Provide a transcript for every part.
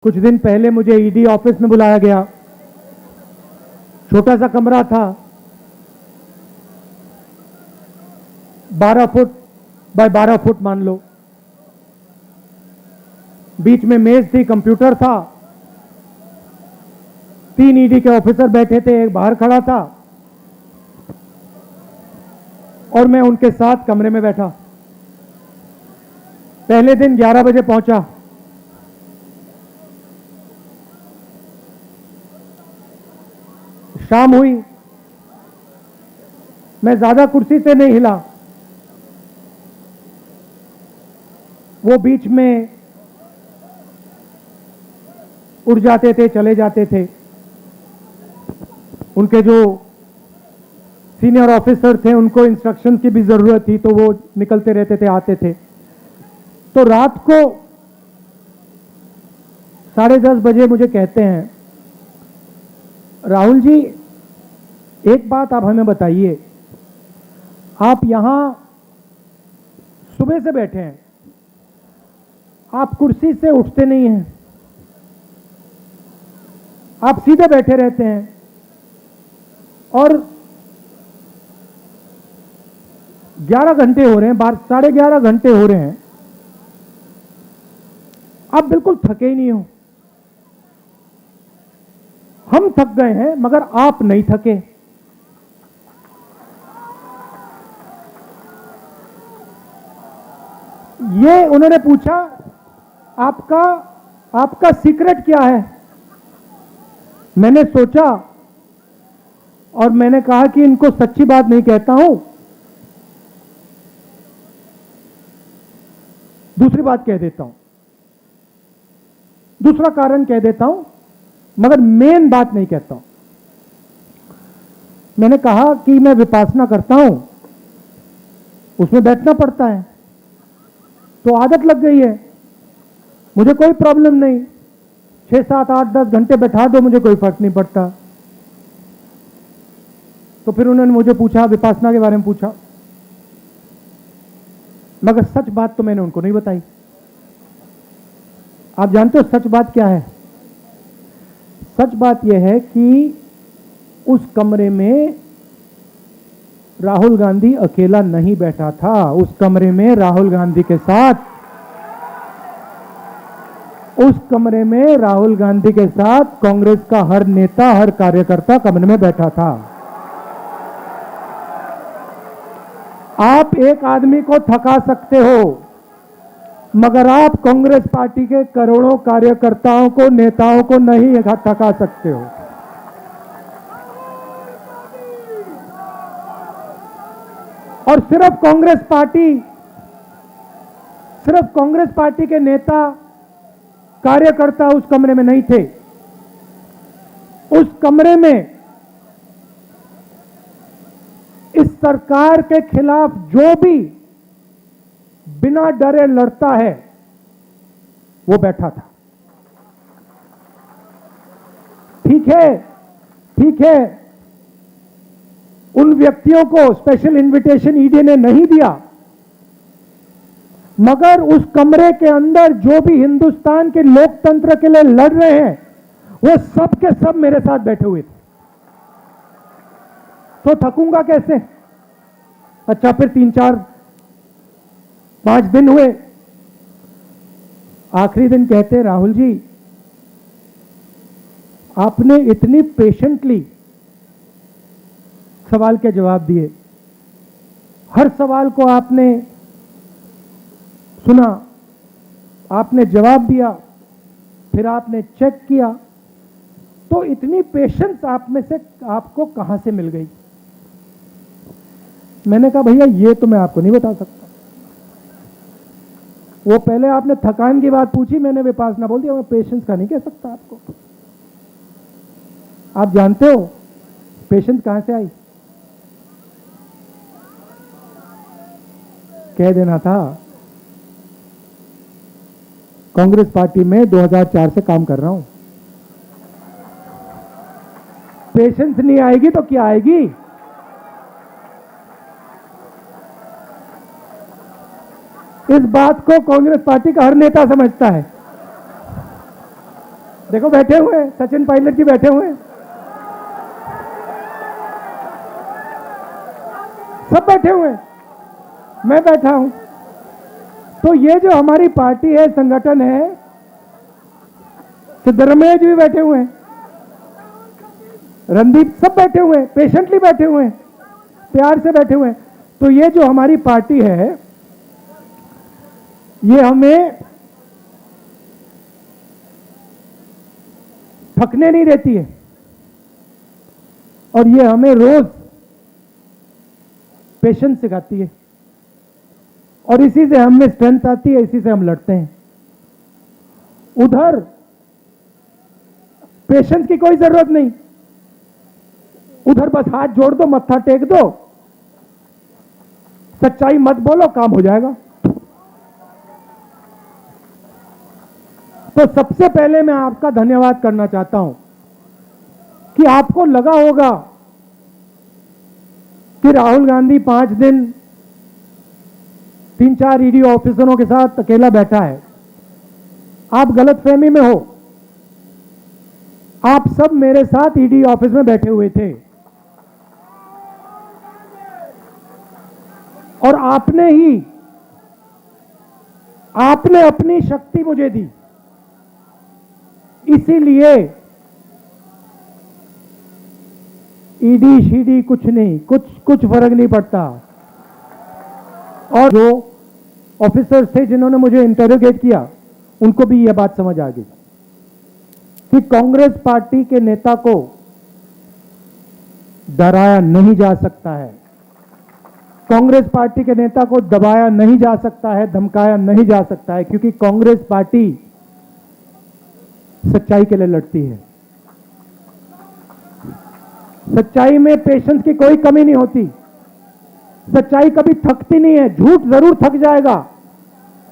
कुछ दिन पहले मुझे ईडी ऑफिस में बुलाया गया। छोटा सा कमरा था, 12 फुट बाय 12 फुट मान लो। बीच में मेज थी, कंप्यूटर था, 3 ईडी के ऑफिसर बैठे थे, एक बाहर खड़ा था और मैं उनके साथ कमरे में बैठा। पहले दिन 11 बजे पहुंचा। शाम हुई, मैं ज्यादा कुर्सी से नहीं हिला। वो बीच में उठ जाते थे, चले जाते थे। उनके जो सीनियर ऑफिसर थे उनको इंस्ट्रक्शन की भी जरूरत थी, तो वो निकलते रहते थे, आते थे। तो रात को 10:30 बजे मुझे कहते हैं, राहुल जी एक बात आप हमें बताइए, आप यहां सुबह से बैठे हैं, आप कुर्सी से उठते नहीं हैं, आप सीधे बैठे रहते हैं और 11 घंटे हो रहे हैं, 11:30 घंटे हो रहे हैं, आप बिल्कुल थके ही नहीं हो। हम थक गए हैं मगर आप नहीं थके। ये उन्होंने पूछा, आपका सीक्रेट क्या है? मैंने सोचा और मैंने कहा कि इनको सच्ची बात नहीं कहता हूं, दूसरी बात कह देता हूं, दूसरा कारण कह देता हूं, मगर मेन बात नहीं कहता हूं। मैंने कहा कि मैं विपासना करता हूं, उसमें बैठना पड़ता है, तो आदत लग गई है, मुझे कोई प्रॉब्लम नहीं, 6, 7, 8, 10 घंटे बैठा दो, मुझे कोई फर्क नहीं पड़ता। तो फिर उन्होंने मुझे पूछा, विपासना के बारे में पूछा, मगर सच बात तो मैंने उनको नहीं बताई। आप जानते हो सच बात क्या है? सच बात यह है कि उस कमरे में राहुल गांधी अकेला नहीं बैठा था। उस कमरे में राहुल गांधी के साथ कांग्रेस का हर नेता, हर कार्यकर्ता कमरे में बैठा था। आप एक आदमी को थका सकते हो, मगर आप कांग्रेस पार्टी के करोड़ों कार्यकर्ताओं को, नेताओं को नहीं थका सकते हो। और सिर्फ कांग्रेस पार्टी के नेता, कार्यकर्ता उस कमरे में नहीं थे। उस कमरे में इस सरकार के खिलाफ जो भी बिना डरे लड़ता है वो बैठा था। ठीक है, उन व्यक्तियों को स्पेशल इनविटेशन ईडी ने नहीं दिया, मगर उस कमरे के अंदर जो भी हिंदुस्तान के लोकतंत्र के लिए लड़ रहे हैं वो सब के सब मेरे साथ बैठे हुए थे। तो थकूंगा कैसे? अच्छा, फिर 3, 4, 5 दिन हुए। आखिरी दिन कहते, राहुल जी आपने इतनी पेशेंटली सवाल के जवाब दिए, हर सवाल को आपने सुना, आपने जवाब दिया, फिर आपने चेक किया, तो इतनी पेशेंस आप में से आपको कहां से मिल गई? मैंने कहा भैया ये तो मैं आपको नहीं बता सकता। वो पहले आपने थकान की बात पूछी, मैंने विपासना बोल दिया, मैं पेशेंस का नहीं कह सकता आपको। आप जानते हो पेशेंस कहां से आई? कह देना था कांग्रेस पार्टी में 2004 से काम कर रहा हूं। पेशेंस नहीं आएगी तो क्या आएगी? इस बात को कांग्रेस पार्टी का हर नेता समझता है। देखो बैठे हुए हैं, सचिन पायलट जी बैठे हुए हैं, सब बैठे हुए हैं, मैं बैठा हूं। तो ये जो हमारी पार्टी है, संगठन है, सिद्धरमैया जी भी बैठे हुए हैं, रणदीप, सब बैठे हुए हैं, पेशेंटली बैठे हुए हैं, प्यार से बैठे हुए हैं। तो ये जो हमारी पार्टी है, ये हमें थकने नहीं देती है, और ये हमें रोज पेशेंस सिखाती है, और इसी से हमें स्ट्रेंथ आती है, इसी से हम लड़ते हैं। उधर पेशेंस की कोई जरूरत नहीं, उधर बस हाथ जोड़ दो, मत्था टेक दो, सच्चाई मत बोलो, काम हो जाएगा। तो सबसे पहले मैं आपका धन्यवाद करना चाहता हूं कि आपको लगा होगा कि राहुल गांधी 5 दिन 3-4 ईडी ऑफिसरों के साथ अकेला बैठा है। आप गलतफहमी में हो, आप सब मेरे साथ ईडी ऑफिस में बैठे हुए थे, और आपने अपनी शक्ति मुझे दी, इसीलिए ईडी शीडी कुछ नहीं, कुछ फर्क नहीं पड़ता। और जो ऑफिसर्स थे जिन्होंने मुझे इंटरोगेट किया, उनको भी यह बात समझ आ गई कि कांग्रेस पार्टी के नेता को डराया नहीं जा सकता है, कांग्रेस पार्टी के नेता को दबाया नहीं जा सकता है, धमकाया नहीं जा सकता है, क्योंकि कांग्रेस पार्टी सच्चाई के लिए लड़ती है। सच्चाई में पेशेंस की कोई कमी नहीं होती, सच्चाई कभी थकती नहीं है। झूठ जरूर थक जाएगा,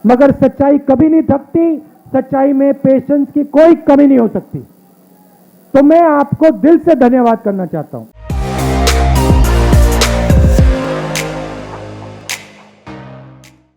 मगर सच्चाई कभी नहीं थकती, सच्चाई में पेशेंस की कोई कमी नहीं हो सकती। तो मैं आपको दिल से धन्यवाद करना चाहता हूं।